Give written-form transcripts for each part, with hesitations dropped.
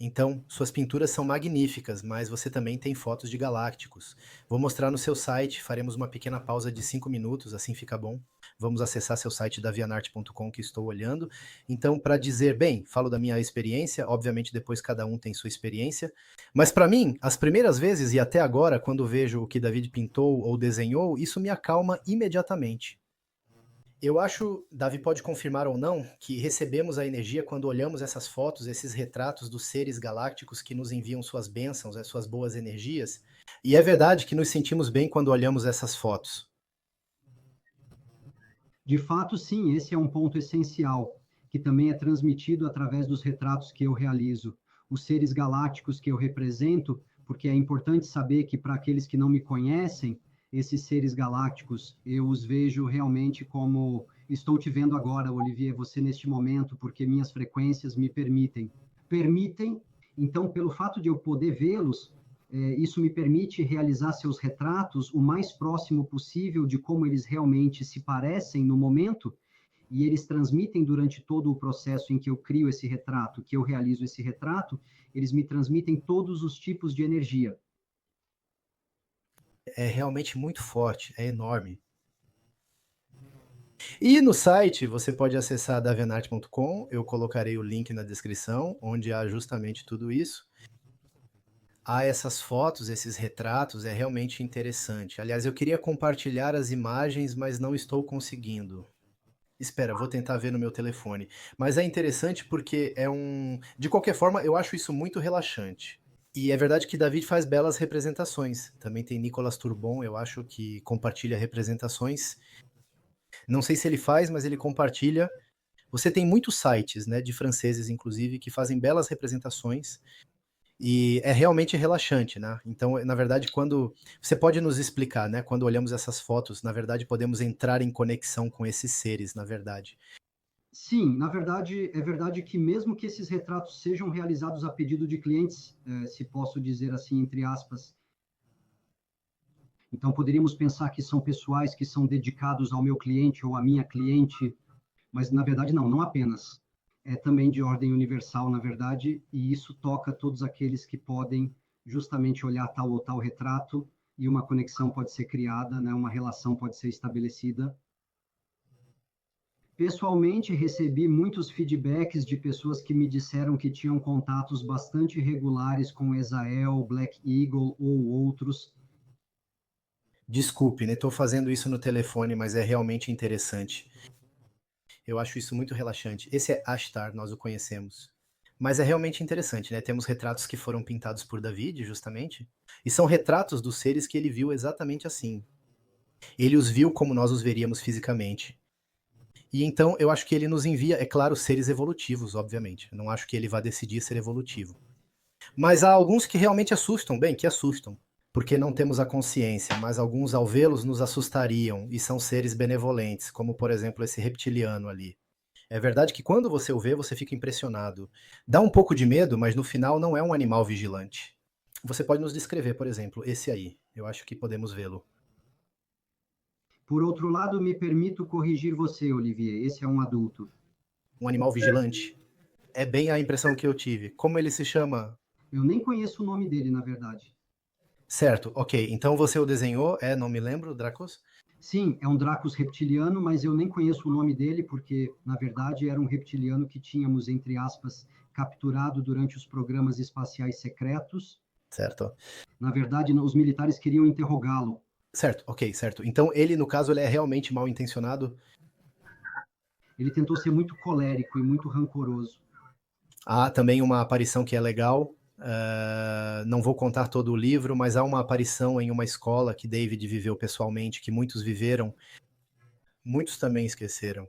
Então, suas pinturas são magníficas, mas você também tem fotos de galácticos. Vou mostrar no seu site, faremos uma pequena pausa de 5 minutos, assim fica bom. Vamos acessar seu site davianarte.com que estou olhando. Então, para dizer, bem, falo da minha experiência, obviamente depois cada um tem sua experiência, mas para mim, as primeiras vezes e até agora, quando vejo o que David pintou ou desenhou, isso me acalma imediatamente. Eu acho, Davi pode confirmar ou não, que recebemos a energia quando olhamos essas fotos, esses retratos dos seres galácticos que nos enviam suas bênçãos, as suas boas energias. E é verdade que nos sentimos bem quando olhamos essas fotos. De fato, sim, esse é um ponto essencial, que também é transmitido através dos retratos que eu realizo. Os seres galácticos que eu represento, porque é importante saber que para aqueles que não me conhecem, esses seres galácticos, eu os vejo realmente como estou te vendo agora, Olivier, você neste momento, porque minhas frequências me permitem. Permitem, então, pelo fato de eu poder vê-los, isso me permite realizar seus retratos o mais próximo possível de como eles realmente se parecem no momento, e eles transmitem durante todo o processo em que eu crio esse retrato, que eu realizo esse retrato, eles me transmitem todos os tipos de energia. É realmente muito forte, é enorme. E no site você pode acessar davianarte.com, eu colocarei o link na descrição, onde há justamente tudo isso. Há essas fotos, esses retratos, é realmente interessante. Aliás, eu queria compartilhar as imagens, mas não estou conseguindo. Espera, vou tentar ver no meu telefone. Mas é interessante porque é um. De qualquer forma, eu acho isso muito relaxante. E é verdade que David faz belas representações. Também tem Nicolas Turbon, eu acho que compartilha representações. Não sei se ele faz, mas ele compartilha. Você tem muitos sites, né, de franceses, inclusive, que fazem belas representações. E é realmente relaxante, né. Então, na verdade, quando você pode nos explicar, né, quando olhamos essas fotos, na verdade, podemos entrar em conexão com esses seres, na verdade. Sim, na verdade, é verdade que mesmo que esses retratos sejam realizados a pedido de clientes, se posso dizer assim, entre aspas, então poderíamos pensar que são pessoais que são dedicados ao meu cliente ou à minha cliente, mas na verdade não, não apenas. É também de ordem universal, na verdade, e isso toca todos aqueles que podem justamente olhar tal ou tal retrato e uma conexão pode ser criada, né? Uma relação pode ser estabelecida. Pessoalmente, recebi muitos feedbacks de pessoas que me disseram que tinham contatos bastante regulares com Esael, Black Eagle ou outros. Desculpe, né, estou fazendo isso no telefone, mas é realmente interessante. Eu acho isso muito relaxante. Esse é Ashtar, nós o conhecemos. Mas é realmente interessante, né, temos retratos que foram pintados por David, justamente, e são retratos dos seres que ele viu exatamente assim. Ele os viu como nós os veríamos fisicamente. E então eu acho que ele nos envia, é claro, seres evolutivos, obviamente. Eu não acho que ele vá decidir ser evolutivo. Mas há alguns que realmente assustam, bem, que assustam, porque não temos a consciência, mas alguns ao vê-los nos assustariam e são seres benevolentes, como por exemplo esse reptiliano ali. É verdade que quando você o vê, você fica impressionado. Dá um pouco de medo, mas no final não é um animal vigilante. Você pode nos descrever, por exemplo, esse aí. Eu acho que podemos vê-lo. Por outro lado, me permito corrigir você, Olivier, esse é um adulto. Um animal vigilante? É bem a impressão que eu tive. Como ele se chama? Eu nem conheço o nome dele, na verdade. Certo, ok. Então você o desenhou, não me lembro, Dracos? Sim, é um Dracos reptiliano, mas eu nem conheço o nome dele, porque, na verdade, era um reptiliano que tínhamos, entre aspas, capturado durante os programas espaciais secretos. Certo. Na verdade, os militares queriam interrogá-lo. Certo, ok, certo. Então ele, no caso, ele é realmente mal intencionado? Ele tentou ser muito colérico e muito rancoroso. Há também uma aparição que é legal. Não vou contar todo o livro, mas há uma aparição em uma escola que David viveu pessoalmente, que muitos viveram, muitos também esqueceram.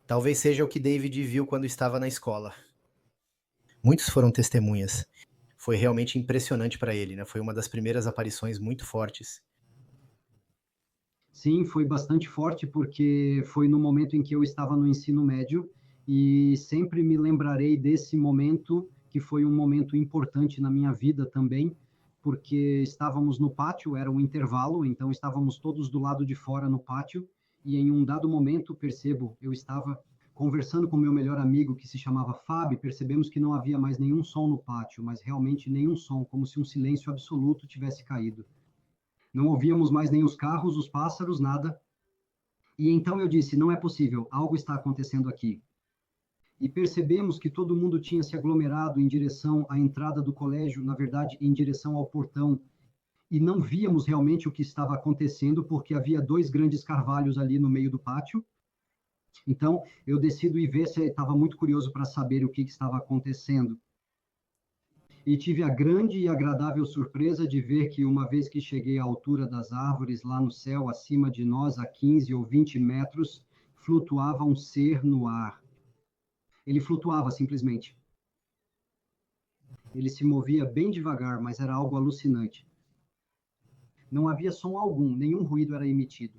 Talvez seja o que David viu quando estava na escola. Muitos foram testemunhas. Foi realmente impressionante para ele, né? Foi uma das primeiras aparições muito fortes. Sim, foi bastante forte, porque foi no momento em que eu estava no ensino médio, e sempre me lembrarei desse momento, que foi um momento importante na minha vida também, porque estávamos no pátio, era um intervalo, então estávamos todos do lado de fora no pátio, e em um dado momento, percebo, eu estava Conversando com meu melhor amigo, que se chamava Fábio, percebemos que não havia mais nenhum som no pátio, mas realmente nenhum som, como se um silêncio absoluto tivesse caído. Não ouvíamos mais nem os carros, os pássaros, nada. E então eu disse: não é possível, algo está acontecendo aqui. E percebemos que todo mundo tinha se aglomerado em direção à entrada do colégio, na verdade, em direção ao portão, e não víamos realmente o que estava acontecendo, porque havia dois grandes carvalhos ali no meio do pátio. Então, eu decido ir ver se estava muito curioso para saber o que estava acontecendo. E tive a grande e agradável surpresa de ver que, uma vez que cheguei à altura das árvores, lá no céu, acima de nós, a 15 ou 20 metros, flutuava um ser no ar. Ele flutuava simplesmente. Ele se movia bem devagar, mas era algo alucinante. Não havia som algum, nenhum ruído era emitido.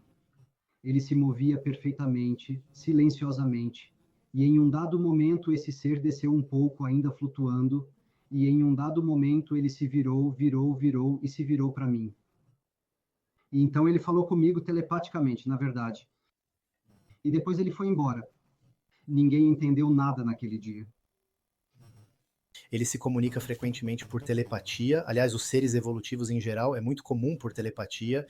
Ele se movia perfeitamente, silenciosamente, e em um dado momento esse ser desceu um pouco, ainda flutuando, e em um dado momento ele se virou e se virou para mim. E então ele falou comigo telepaticamente, na verdade. E depois ele foi embora. Ninguém entendeu nada naquele dia. Ele se comunica frequentemente por telepatia. Aliás, os seres evolutivos em geral é muito comum por telepatia.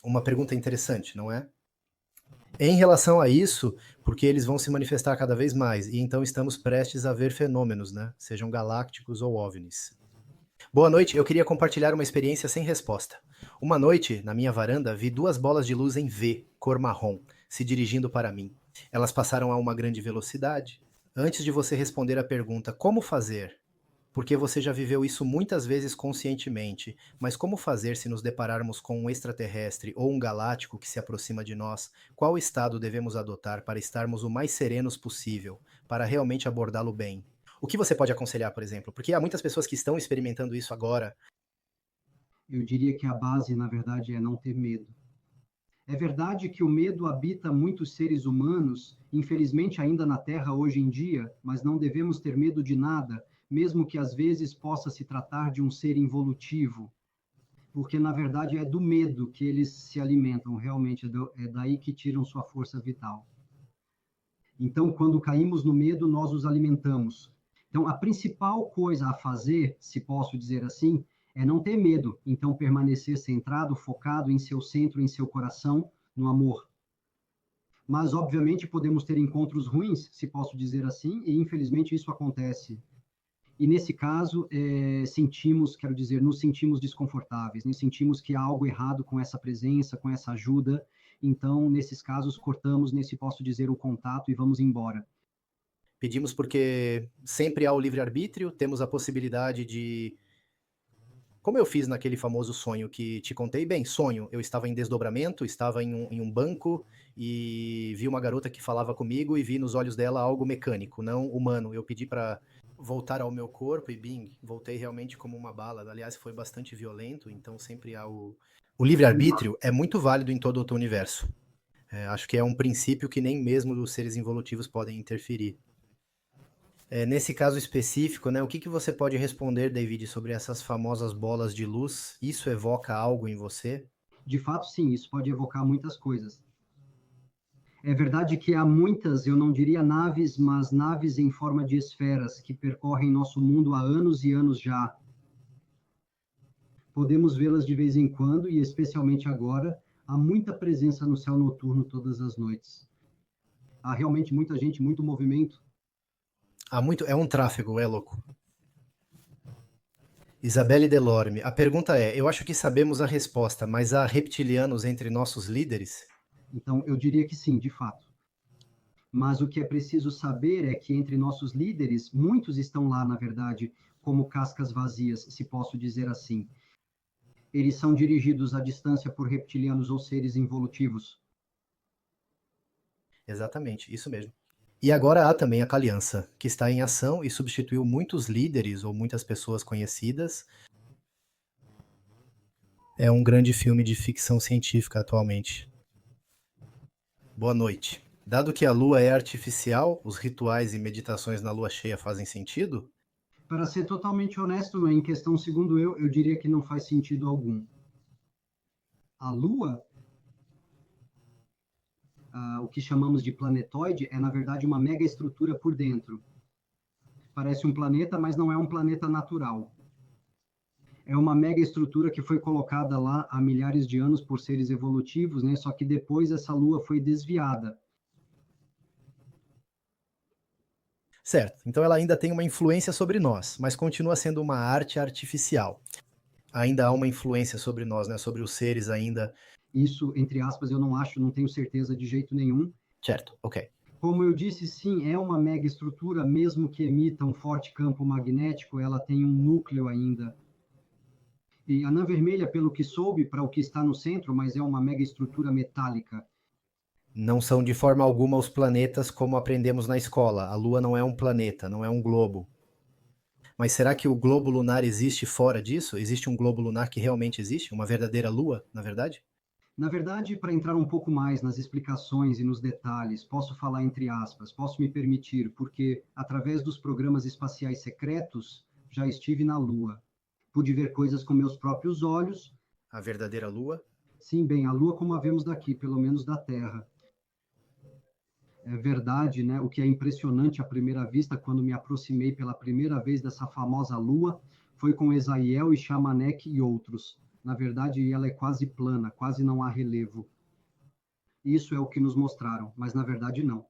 Uma pergunta interessante, não é? Em relação a isso, porque eles vão se manifestar cada vez mais, e então estamos prestes a ver fenômenos, né? Sejam galácticos ou OVNIs. Boa noite, eu queria compartilhar uma experiência sem resposta. Uma noite, na minha varanda, vi duas bolas de luz em V, cor marrom, se dirigindo para mim. Elas passaram a uma grande velocidade. Antes de você responder a pergunta como fazer, porque você já viveu isso muitas vezes conscientemente, mas como fazer se nos depararmos com um extraterrestre ou um galáctico que se aproxima de nós? Qual estado devemos adotar para estarmos o mais serenos possível, para realmente abordá-lo bem? O que você pode aconselhar, por exemplo? Porque há muitas pessoas que estão experimentando isso agora. Eu diria que a base, na verdade, é não ter medo. É verdade que o medo habita muitos seres humanos, infelizmente ainda na Terra hoje em dia, mas não devemos ter medo de nada, mesmo que às vezes possa se tratar de um ser involutivo, porque na verdade é do medo que eles se alimentam, realmente é daí que tiram sua força vital. Então, quando caímos no medo, nós os alimentamos. Então, a principal coisa a fazer, se posso dizer assim, é não ter medo. Então, permanecer centrado, focado em seu centro, em seu coração, no amor. Mas, obviamente, podemos ter encontros ruins, se posso dizer assim, e infelizmente isso acontece. E nesse caso, sentimos, quero dizer, nos sentimos desconfortáveis, nos sentimos que há algo errado com essa presença, com essa ajuda. Então, nesses casos, cortamos, nesse posso dizer, o contato e vamos embora. Pedimos porque sempre há o livre-arbítrio, temos a possibilidade de. Como eu fiz naquele famoso sonho que te contei, bem, sonho, eu estava em desdobramento, estava em um banco e vi uma garota que falava comigo e vi nos olhos dela algo mecânico, não humano. Eu pedi para voltar ao meu corpo e bing, voltei realmente como uma bala. Aliás, foi bastante violento, então sempre há o livre-arbítrio é muito válido em todo o universo. Acho que é um princípio que nem mesmo os seres involutivos podem interferir. Nesse caso específico, né, o que você pode responder, David, sobre essas famosas bolas de luz? Isso evoca algo em você? De fato, sim, isso pode evocar muitas coisas. É verdade que há muitas, eu não diria naves, mas naves em forma de esferas que percorrem nosso mundo há anos e anos já. Podemos vê-las de vez em quando e especialmente agora, há muita presença no céu noturno todas as noites. Há realmente muita gente, muito movimento. É um tráfego, é louco. Isabelle Delorme, a pergunta é, eu acho que sabemos a resposta, mas há reptilianos entre nossos líderes? Então, eu diria que sim, de fato. Mas o que é preciso saber é que entre nossos líderes, muitos estão lá, na verdade, como cascas vazias, se posso dizer assim. Eles são dirigidos à distância por reptilianos ou seres involutivos. Exatamente, isso mesmo. E agora há também a Caliança, que está em ação e substituiu muitos líderes ou muitas pessoas conhecidas. É um grande filme de ficção científica atualmente. Boa noite. Dado que a lua é artificial, os rituais e meditações na lua cheia fazem sentido? Para ser totalmente honesto, em questão, segundo eu diria que não faz sentido algum. A Lua o que chamamos de planetoide é, na verdade, uma megaestrutura por dentro. Parece um planeta, mas não é um planeta natural. É uma megaestrutura que foi colocada lá há milhares de anos por seres evolutivos, né? Só que depois essa Lua foi desviada. Certo. Então ela ainda tem uma influência sobre nós, mas continua sendo uma arte artificial. Ainda há uma influência sobre nós, né? Sobre os seres ainda. Isso, entre aspas, eu não acho, não tenho certeza de jeito nenhum. Certo, ok. Como eu disse, sim, é uma megaestrutura, mesmo que emita um forte campo magnético, ela tem um núcleo ainda. E a anã vermelha, pelo que soube, para o que está no centro, mas é uma megaestrutura metálica. Não são de forma alguma os planetas como aprendemos na escola. A Lua não é um planeta, não é um globo. Mas será que o globo lunar existe fora disso? Existe um globo lunar que realmente existe? Uma verdadeira Lua, na verdade? Na verdade, para entrar um pouco mais nas explicações e nos detalhes, posso falar entre aspas, posso me permitir, porque através dos programas espaciais secretos já estive na Lua. Pude ver coisas com meus próprios olhos. A verdadeira Lua? Sim, bem, a Lua como a vemos daqui, pelo menos da Terra. É verdade, né? O que é impressionante à primeira vista, quando me aproximei pela primeira vez dessa famosa Lua, foi com Ezaíel e Chamanek e outros. Na verdade, ela é quase plana, quase não há relevo. Isso é o que nos mostraram, mas na verdade não.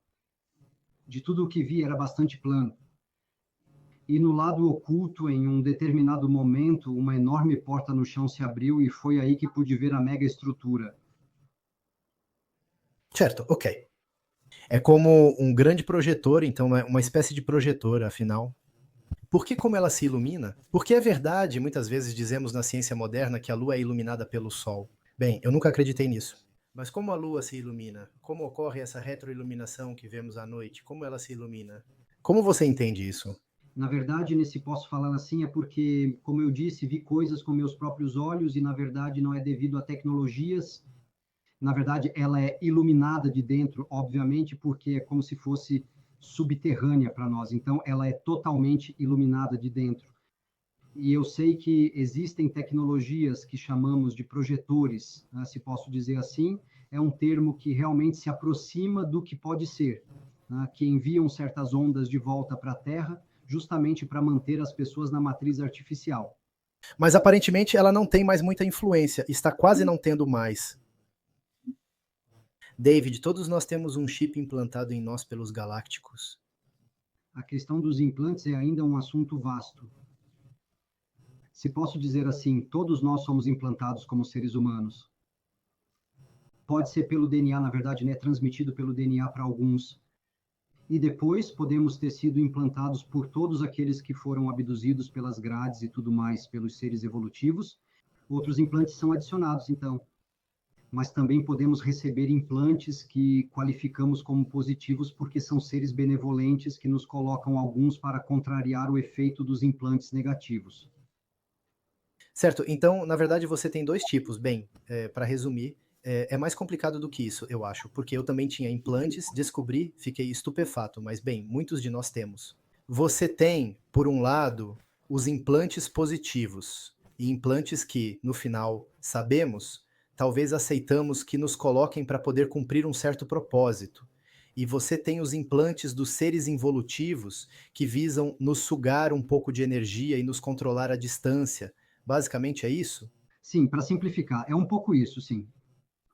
De tudo o que vi era bastante plano. E no lado oculto, em um determinado momento, uma enorme porta no chão se abriu e foi aí que pude ver a mega estrutura. Certo, ok. É como um grande projetor, então é uma espécie de projetor, afinal. Por que como ela se ilumina? Porque é verdade, muitas vezes dizemos na ciência moderna que a Lua é iluminada pelo Sol. Bem, eu nunca acreditei nisso. Mas como a Lua se ilumina? Como ocorre essa retroiluminação que vemos à noite? Como ela se ilumina? Como você entende isso? Na verdade, nesse posso falar assim, é porque, como eu disse, vi coisas com meus próprios olhos e, na verdade, não é devido a tecnologias. Na verdade, ela é iluminada de dentro, obviamente, porque é como se fosse subterrânea para nós. Então, ela é totalmente iluminada de dentro. E eu sei que existem tecnologias que chamamos de projetores, né, se posso dizer assim, é um termo que realmente se aproxima do que pode ser, né, que enviam certas ondas de volta para a Terra, justamente para manter as pessoas na matriz artificial. Mas aparentemente ela não tem mais muita influência, está quase não tendo mais. David, todos nós temos um chip implantado em nós pelos galácticos. A questão dos implantes é ainda um assunto vasto. Se posso dizer assim, todos nós somos implantados como seres humanos. Pode ser pelo DNA, na verdade, né, transmitido pelo DNA para alguns. E depois podemos ter sido implantados por todos aqueles que foram abduzidos pelas grades e tudo mais, pelos seres evolutivos. Outros implantes são adicionados, então. Mas também podemos receber implantes que qualificamos como positivos porque são seres benevolentes que nos colocam alguns para contrariar o efeito dos implantes negativos. Certo, então, na verdade, você tem dois tipos. Bem, para resumir, é mais complicado do que isso, eu acho, porque eu também tinha implantes, descobri, fiquei estupefato, mas bem, muitos de nós temos. Você tem, por um lado, os implantes positivos, e implantes que, no final, sabemos, talvez aceitamos que nos coloquem para poder cumprir um certo propósito. E você tem os implantes dos seres involutivos que visam nos sugar um pouco de energia e nos controlar à distância. Basicamente é isso? Sim, para simplificar, é um pouco isso, sim.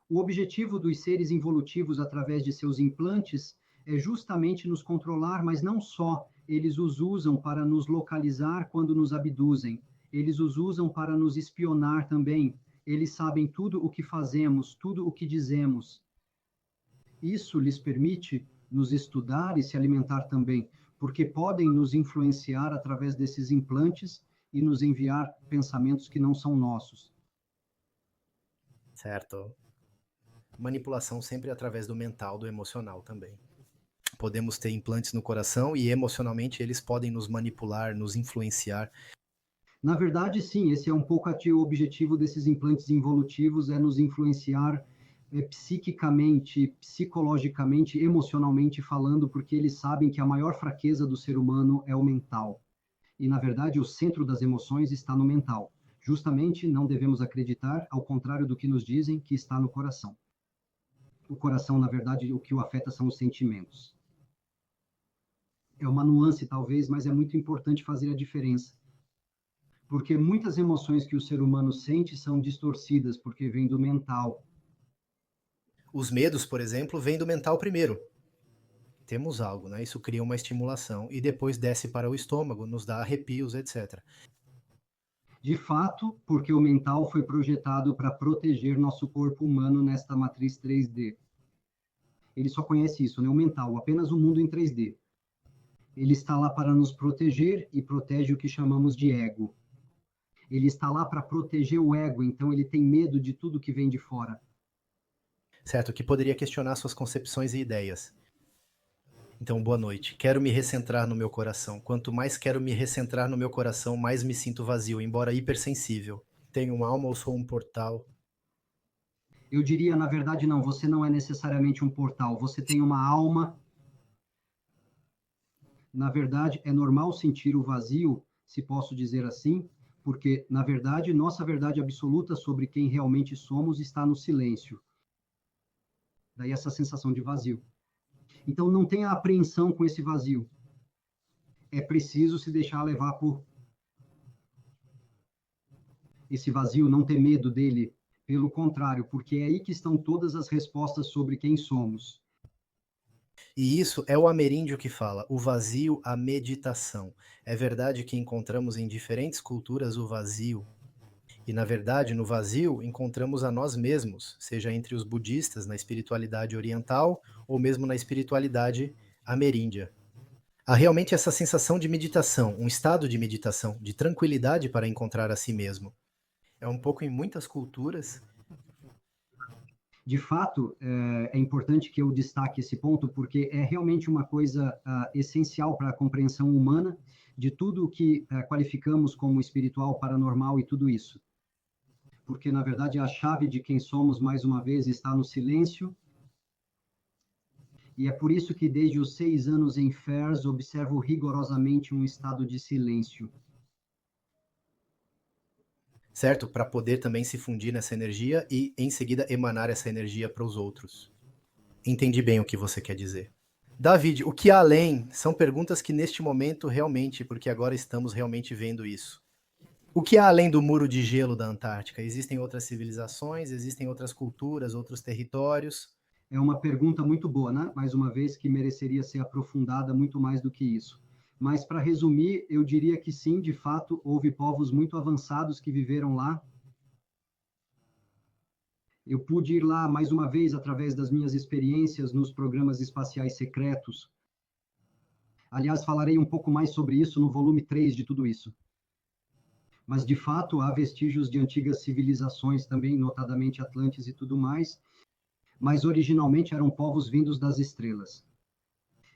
O objetivo dos seres involutivos através de seus implantes é justamente nos controlar, mas não só. Eles os usam para nos localizar quando nos abduzem. Eles os usam para nos espionar também. Eles sabem tudo o que fazemos, tudo o que dizemos. Isso lhes permite nos estudar e se alimentar também, porque podem nos influenciar através desses implantes e nos enviar pensamentos que não são nossos. Certo. Manipulação sempre através do mental, do emocional também. Podemos ter implantes no coração e emocionalmente eles podem nos manipular, nos influenciar. Na verdade, sim, esse é um pouco o objetivo desses implantes involutivos, é nos influenciar psiquicamente, psicologicamente, emocionalmente falando, porque eles sabem que a maior fraqueza do ser humano é o mental. E, na verdade, o centro das emoções está no mental. Justamente não devemos acreditar, ao contrário do que nos dizem, que está no coração. O coração, na verdade, o que o afeta são os sentimentos. É uma nuance, talvez, mas é muito importante fazer a diferença. Porque muitas emoções que o ser humano sente são distorcidas, porque vêm do mental. Os medos, por exemplo, vêm do mental primeiro. Temos algo, né? Isso cria uma estimulação e depois desce para o estômago, nos dá arrepios, etc. De fato, porque o mental foi projetado para proteger nosso corpo humano nesta matriz 3D. Ele só conhece isso, né? O mental, apenas o mundo em 3D. Ele está lá para nos proteger e protege o que chamamos de ego. Ele está lá para proteger o ego, então ele tem medo de tudo que vem de fora. Certo? Que poderia questionar suas concepções e ideias. Então, boa noite. Quero me recentrar no meu coração. Quanto mais quero me recentrar no meu coração, mais me sinto vazio, embora hipersensível. Tenho uma alma ou sou um portal? Eu diria, na verdade, não, você não é necessariamente um portal, você tem uma alma. Na verdade, é normal sentir o vazio, se posso dizer assim, porque, na verdade, nossa verdade absoluta sobre quem realmente somos está no silêncio. Daí essa sensação de vazio. Então, não tenha apreensão com esse vazio. É preciso se deixar levar por esse vazio, não ter medo dele. Pelo contrário, porque é aí que estão todas as respostas sobre quem somos. E isso é o ameríndio que fala, o vazio, a meditação. É verdade que encontramos em diferentes culturas o vazio. E, na verdade, no vazio encontramos a nós mesmos, seja entre os budistas, na espiritualidade oriental, ou mesmo na espiritualidade ameríndia. Há realmente essa sensação de meditação, um estado de meditação, de tranquilidade para encontrar a si mesmo. É um pouco em muitas culturas. De fato, é importante que eu destaque esse ponto, porque é realmente uma coisa essencial para a compreensão humana de tudo o que qualificamos como espiritual, paranormal e tudo isso. Porque, na verdade, a chave de quem somos, mais uma vez, está no silêncio. E é por isso que, desde os 6 anos em FAIRS, observo rigorosamente um estado de silêncio. Certo? Para poder também se fundir nessa energia e, em seguida, emanar essa energia para os outros. Entendi bem o que você quer dizer. David, o que há além são perguntas que neste momento realmente, porque agora estamos realmente vendo isso. O que há além do muro de gelo da Antártica? Existem outras civilizações, existem outras culturas, outros territórios? É uma pergunta muito boa, né? Mais uma vez, que mereceria ser aprofundada muito mais do que isso. Mas, para resumir, eu diria que sim, de fato, houve povos muito avançados que viveram lá. Eu pude ir lá mais uma vez através das minhas experiências nos programas espaciais secretos. Aliás, falarei um pouco mais sobre isso no volume 3 de tudo isso. Mas, de fato, há vestígios de antigas civilizações também, notadamente Atlantes e tudo mais, mas originalmente eram povos vindos das estrelas.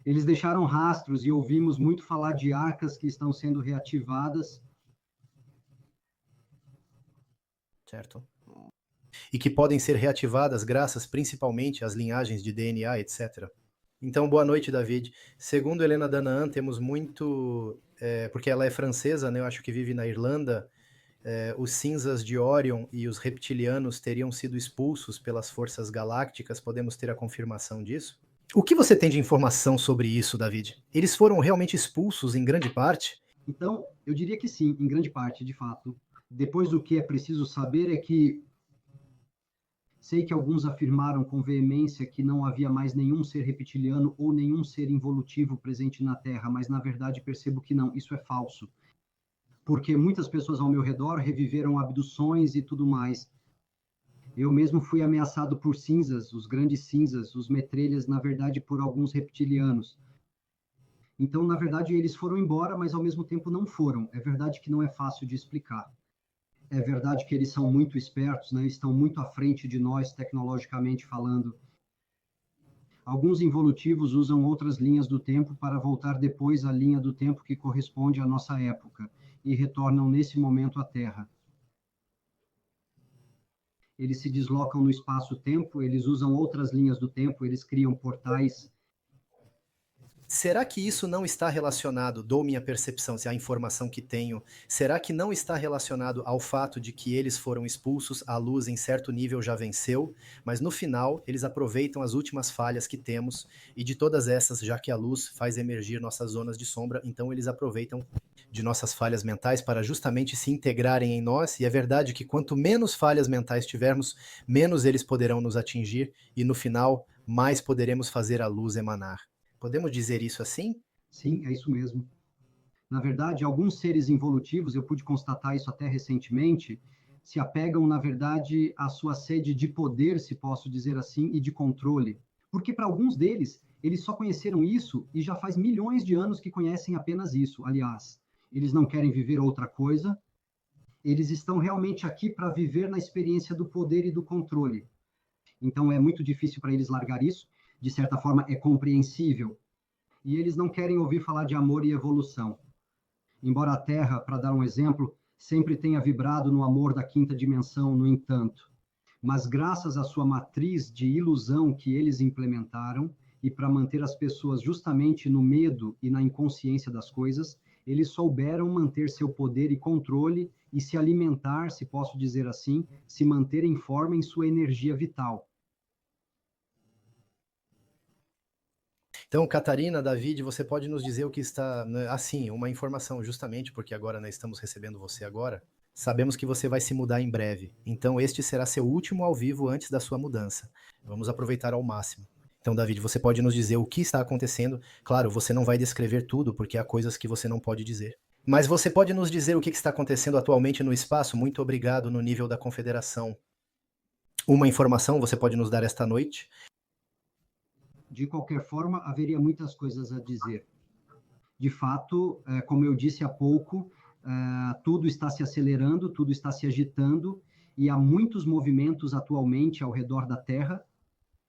Eles deixaram rastros e ouvimos muito falar de arcas que estão sendo reativadas. Certo? E que podem ser reativadas graças principalmente às linhagens de DNA, etc. Então, boa noite, David. Segundo Helena Danaan, temos muito, porque ela é francesa, né? Eu acho que vive na Irlanda. Os cinzas de Orion e os reptilianos teriam sido expulsos pelas forças galácticas. Podemos ter a confirmação disso? O que você tem de informação sobre isso, David? Eles foram realmente expulsos em grande parte? Então, eu diria que sim, em grande parte, de fato. Depois, o que é preciso saber é que sei que alguns afirmaram com veemência que não havia mais nenhum ser reptiliano ou nenhum ser involutivo presente na Terra, mas na verdade percebo que não, isso é falso. Porque muitas pessoas ao meu redor reviveram abduções e tudo mais. Eu mesmo fui ameaçado por cinzas, os grandes cinzas, os metrelhas, na verdade, por alguns reptilianos. Então, na verdade, eles foram embora, mas ao mesmo tempo não foram. É verdade que não é fácil de explicar. É verdade que eles são muito espertos, né? Estão muito à frente de nós, tecnologicamente falando. Alguns involutivos usam outras linhas do tempo para voltar depois à linha do tempo que corresponde à nossa época e retornam nesse momento à Terra. Eles se deslocam no espaço-tempo, eles usam outras linhas do tempo, eles criam portais. Será que isso não está relacionado, dou minha percepção, se é a informação que tenho, será que não está relacionado ao fato de que eles foram expulsos, a luz em certo nível já venceu, mas no final eles aproveitam as últimas falhas que temos e de todas essas, já que a luz faz emergir nossas zonas de sombra, então eles aproveitam de nossas falhas mentais para justamente se integrarem em nós, e é verdade que quanto menos falhas mentais tivermos, menos eles poderão nos atingir e no final mais poderemos fazer a luz emanar. Podemos dizer isso assim? Sim, é isso mesmo. Na verdade, alguns seres involutivos, eu pude constatar isso até recentemente, se apegam, na verdade, à sua sede de poder, se posso dizer assim, e de controle. Porque para alguns deles, eles só conheceram isso e já faz milhões de anos que conhecem apenas isso. Aliás, eles não querem viver outra coisa, eles estão realmente aqui para viver na experiência do poder e do controle. Então é muito difícil para eles largar isso, de certa forma é compreensível. E eles não querem ouvir falar de amor e evolução. Embora a Terra, para dar um exemplo, sempre tenha vibrado no amor da quinta dimensão, no entanto, mas graças à sua matriz de ilusão que eles implementaram e para manter as pessoas justamente no medo e na inconsciência das coisas, eles souberam manter seu poder e controle e se alimentar, se posso dizer assim, se manter em forma em sua energia vital. Então, Catarina, David, você pode nos dizer o que está, né, assim, uma informação, justamente porque agora nós estamos recebendo você agora. Sabemos que você vai se mudar em breve, então este será seu último ao vivo antes da sua mudança. Vamos aproveitar ao máximo. Então, David, você pode nos dizer o que está acontecendo? Claro, você não vai descrever tudo, porque há coisas que você não pode dizer. Mas você pode nos dizer o que está acontecendo atualmente no espaço? Muito obrigado no nível da Confederação. Uma informação você pode nos dar esta noite? De qualquer forma, haveria muitas coisas a dizer. De fato, como eu disse há pouco, tudo está se acelerando, tudo está se agitando, e há muitos movimentos atualmente ao redor da Terra,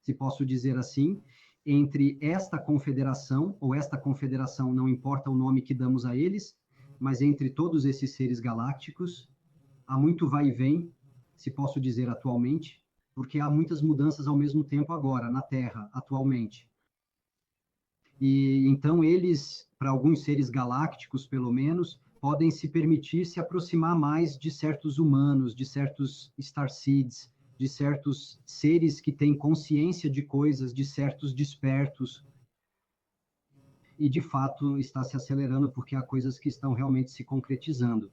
se posso dizer assim, entre esta confederação, ou esta confederação, não importa o nome que damos a eles, mas entre todos esses seres galácticos, há muito vai e vem, se posso dizer atualmente, porque há muitas mudanças ao mesmo tempo agora, na Terra, atualmente. E então eles, para alguns seres galácticos pelo menos, podem se permitir se aproximar mais de certos humanos, de certos starseeds, de certos seres que têm consciência de coisas, de certos despertos. E de fato está se acelerando porque há coisas que estão realmente se concretizando.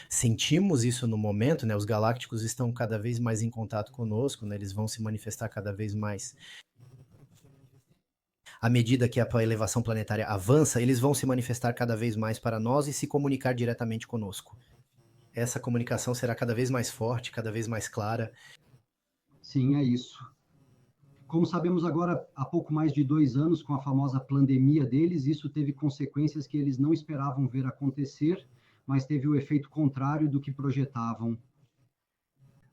Sentimos isso no momento, né? Os galácticos estão cada vez mais em contato conosco, né? Eles vão se manifestar cada vez mais. À medida que a elevação planetária avança, eles vão se manifestar cada vez mais para nós e se comunicar diretamente conosco. Essa comunicação será cada vez mais forte, cada vez mais clara. Sim, é isso. Como sabemos agora, há pouco mais de 2 anos, com a famosa pandemia deles, isso teve consequências que eles não esperavam ver acontecer, mas teve o efeito contrário do que projetavam.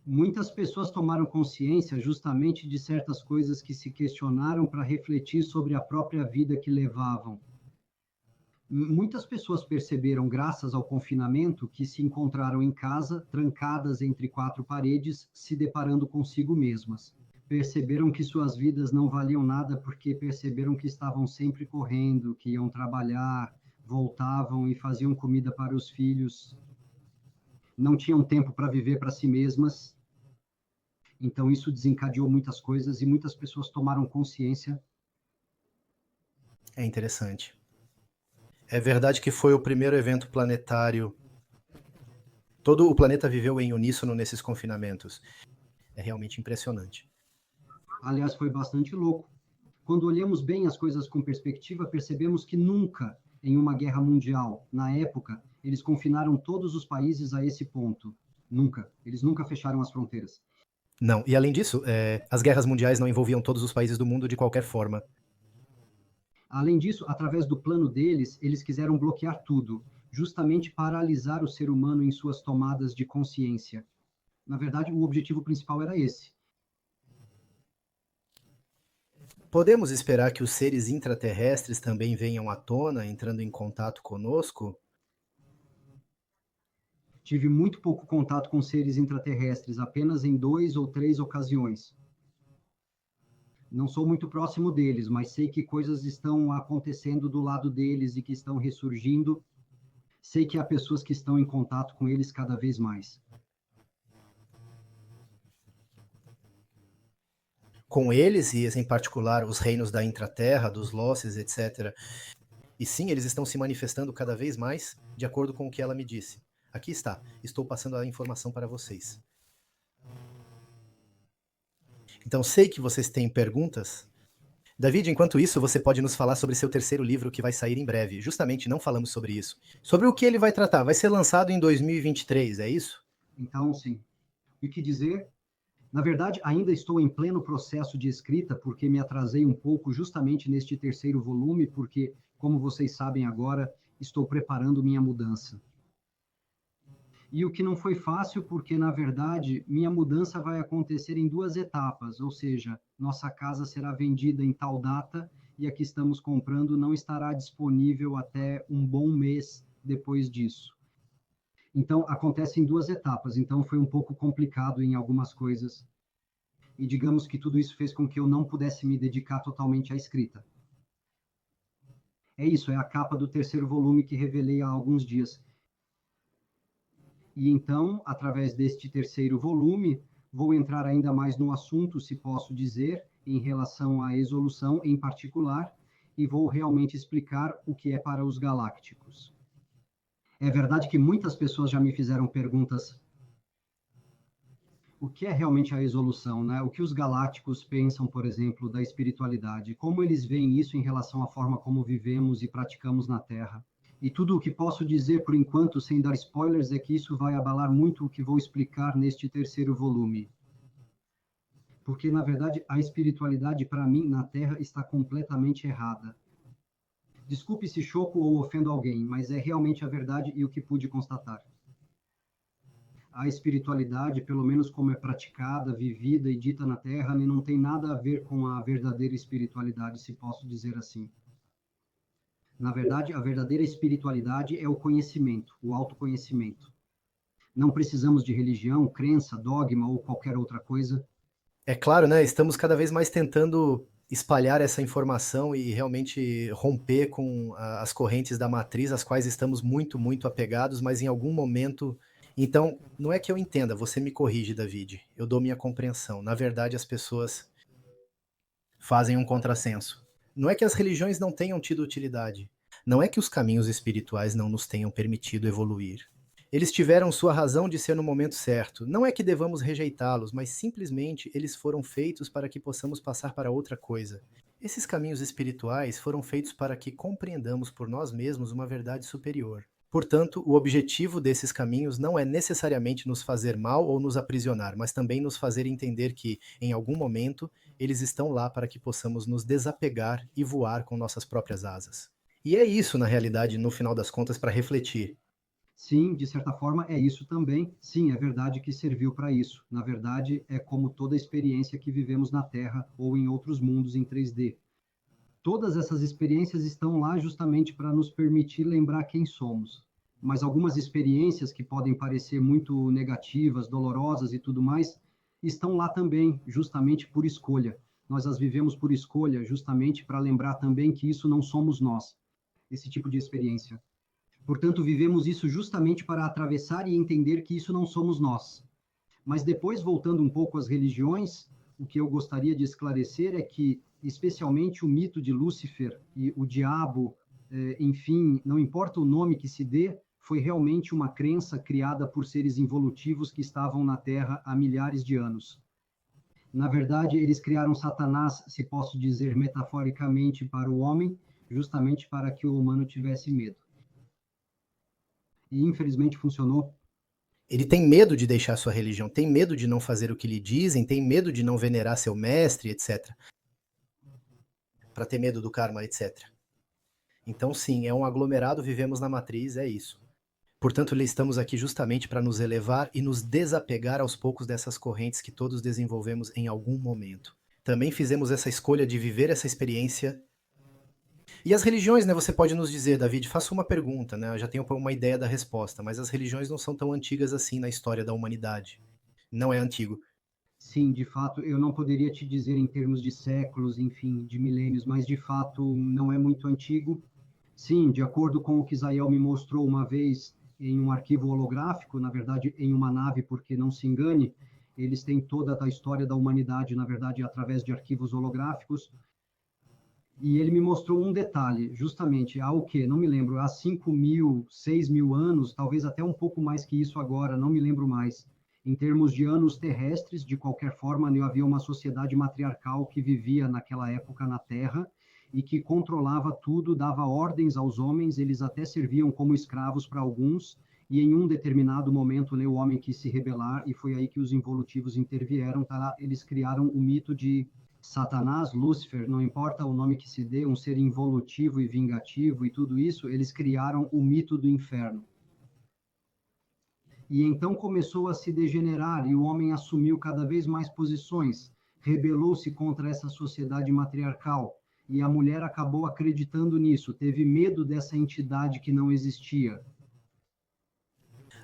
Muitas pessoas tomaram consciência justamente de certas coisas que se questionaram para refletir sobre a própria vida que levavam. Muitas pessoas perceberam, graças ao confinamento, que se encontraram em casa, trancadas entre quatro paredes, se deparando consigo mesmas. Perceberam que suas vidas não valiam nada porque perceberam que estavam sempre correndo, que iam trabalhar, voltavam e faziam comida para os filhos, não tinham tempo para viver para si mesmas. Então isso desencadeou muitas coisas e muitas pessoas tomaram consciência. É interessante. É verdade que foi o primeiro evento planetário. Todo o planeta viveu em uníssono nesses confinamentos. É realmente impressionante. Aliás, foi bastante louco. Quando olhamos bem as coisas com perspectiva, percebemos que nunca, em uma guerra mundial, na época, eles confinaram todos os países a esse ponto. Nunca. Eles nunca fecharam as fronteiras. Não, e além disso, as guerras mundiais não envolviam todos os países do mundo de qualquer forma. Além disso, através do plano deles, eles quiseram bloquear tudo, justamente paralisar o ser humano em suas tomadas de consciência. Na verdade, o objetivo principal era esse. Podemos esperar que os seres intraterrestres também venham à tona, entrando em contato conosco? Tive muito pouco contato com seres intraterrestres, apenas em 2 ou 3 ocasiões. Não sou muito próximo deles, mas sei que coisas estão acontecendo do lado deles e que estão ressurgindo. Sei que há pessoas que estão em contato com eles cada vez mais. Com eles, e em particular os reinos da intraterra, dos Losses, etc. E sim, eles estão se manifestando cada vez mais, de acordo com o que ela me disse. Aqui está, estou passando a informação para vocês. Então, sei que vocês têm perguntas. David, enquanto isso, você pode nos falar sobre seu terceiro livro que vai sair em breve. Justamente não falamos sobre isso. Sobre o que ele vai tratar? Vai ser lançado em 2023, é isso? Então, sim. E o que dizer? Na verdade, ainda estou em pleno processo de escrita, porque me atrasei um pouco justamente neste terceiro volume, porque, como vocês sabem agora, estou preparando minha mudança. E o que não foi fácil, porque, na verdade, minha mudança vai acontecer em 2 etapas, ou seja, nossa casa será vendida em tal data e a que estamos comprando não estará disponível até um bom mês depois disso. Então, acontece em 2 etapas, então foi um pouco complicado em algumas coisas. E digamos que tudo isso fez com que eu não pudesse me dedicar totalmente à escrita. É isso, é a capa do terceiro volume que revelei há alguns dias. E então, através deste terceiro volume, vou entrar ainda mais no assunto, se posso dizer, em relação à exolução em particular, e vou realmente explicar o que é para os galácticos. É verdade que muitas pessoas já me fizeram perguntas: o que é realmente a exolução, né? O que os galácticos pensam, por exemplo, da espiritualidade? Como eles veem isso em relação à forma como vivemos e praticamos na Terra? E tudo o que posso dizer por enquanto, sem dar spoilers, é que isso vai abalar muito o que vou explicar neste terceiro volume. Porque, na verdade, a espiritualidade, para mim, na Terra, está completamente errada. Desculpe se choco ou ofendo alguém, mas é realmente a verdade e o que pude constatar. A espiritualidade, pelo menos como é praticada, vivida e dita na Terra, não tem nada a ver com a verdadeira espiritualidade, se posso dizer assim. Na verdade, a verdadeira espiritualidade é o conhecimento, o autoconhecimento. Não precisamos de religião, crença, dogma ou qualquer outra coisa. É claro, né? Estamos cada vez mais tentando espalhar essa informação e realmente romper com as correntes da matriz, às quais estamos muito, muito apegados, mas em algum momento. Então, não é que eu entenda, você me corrige, David. Eu dou minha compreensão. Na verdade, as pessoas fazem um contrassenso. Não é que as religiões não tenham tido utilidade. Não é que os caminhos espirituais não nos tenham permitido evoluir. Eles tiveram sua razão de ser no momento certo. Não é que devamos rejeitá-los, mas simplesmente eles foram feitos para que possamos passar para outra coisa. Esses caminhos espirituais foram feitos para que compreendamos por nós mesmos uma verdade superior. Portanto, o objetivo desses caminhos não é necessariamente nos fazer mal ou nos aprisionar, mas também nos fazer entender que, em algum momento, eles estão lá para que possamos nos desapegar e voar com nossas próprias asas. E é isso, na realidade, no final das contas, para refletir. Sim, de certa forma é isso também. Sim, é verdade que serviu para isso. Na verdade, é como toda experiência que vivemos na Terra ou em outros mundos em 3D. Todas essas experiências estão lá justamente para nos permitir lembrar quem somos. Mas algumas experiências que podem parecer muito negativas, dolorosas e tudo mais, estão lá também, justamente por escolha. Nós as vivemos por escolha, justamente para lembrar também que isso não somos nós, esse tipo de experiência. Portanto, vivemos isso justamente para atravessar e entender que isso não somos nós. Mas depois, voltando um pouco às religiões, o que eu gostaria de esclarecer é que, especialmente o mito de Lúcifer e o diabo, enfim, não importa o nome que se dê, foi realmente uma crença criada por seres involutivos que estavam na Terra há milhares de anos. Na verdade, eles criaram Satanás, se posso dizer metaforicamente, para o homem, justamente para que o humano tivesse medo. E infelizmente funcionou. Ele tem medo de deixar sua religião, tem medo de não fazer o que lhe dizem, tem medo de não venerar seu mestre, etc. Para ter medo do karma, etc. Então, sim, é um aglomerado, vivemos na matriz, é isso. Portanto, estamos aqui justamente para nos elevar e nos desapegar aos poucos dessas correntes que todos desenvolvemos em algum momento. Também fizemos essa escolha de viver essa experiência. E as religiões, né? Você pode nos dizer, David, faça uma pergunta, né? Eu já tenho uma ideia da resposta, mas as religiões não são tão antigas assim na história da humanidade. Não é antigo. Sim, de fato, eu não poderia te dizer em termos de séculos, enfim, de milênios, mas de fato não é muito antigo. Sim, de acordo com o que Israel me mostrou uma vez em um arquivo holográfico, na verdade em uma nave, porque não se engane, eles têm toda a história da humanidade, na verdade, através de arquivos holográficos. E ele me mostrou um detalhe, justamente, há o quê? Não me lembro, há 5.000, 6.000 anos, talvez até um pouco mais que isso agora, não me lembro mais. Em termos de anos terrestres, de qualquer forma, havia uma sociedade matriarcal que vivia naquela época na Terra e que controlava tudo, dava ordens aos homens, eles até serviam como escravos para alguns, e em um determinado momento, o homem quis se rebelar, e foi aí que os involutivos intervieram, tá? Eles criaram o mito de Satanás, Lúcifer, não importa o nome que se dê, um ser involutivo e vingativo e tudo isso, eles criaram o mito do inferno. E então começou a se degenerar e o homem assumiu cada vez mais posições, rebelou-se contra essa sociedade matriarcal e a mulher acabou acreditando nisso, teve medo dessa entidade que não existia.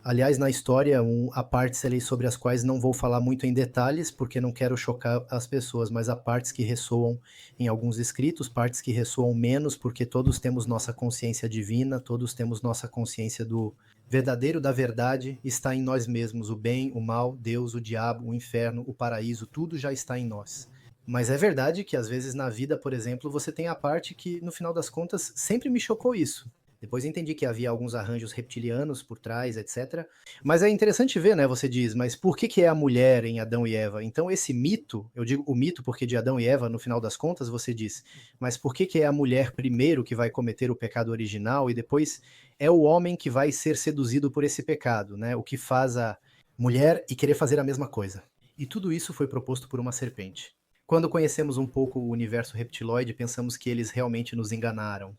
Aliás, na história, há partes ali sobre as quais não vou falar muito em detalhes, porque não quero chocar as pessoas, mas há partes que ressoam em alguns escritos, partes que ressoam menos, porque todos temos nossa consciência divina, todos temos nossa consciência do verdadeiro da verdade, está em nós mesmos. O bem, o mal, Deus, o diabo, o inferno, o paraíso, tudo já está em nós. Mas é verdade que às vezes na vida, por exemplo, você tem a parte que, no final das contas, sempre me chocou isso. Depois entendi que havia alguns arranjos reptilianos por trás, etc. Mas é interessante ver, né? Você diz, mas por que é a mulher em Adão e Eva? Então esse mito, eu digo o mito porque de Adão e Eva, no final das contas, você diz, mas por que é a mulher primeiro que vai cometer o pecado original e depois é o homem que vai ser seduzido por esse pecado, né? O que faz a mulher e querer fazer a mesma coisa. E tudo isso foi proposto por uma serpente. Quando conhecemos um pouco o universo reptiloide, pensamos que eles realmente nos enganaram.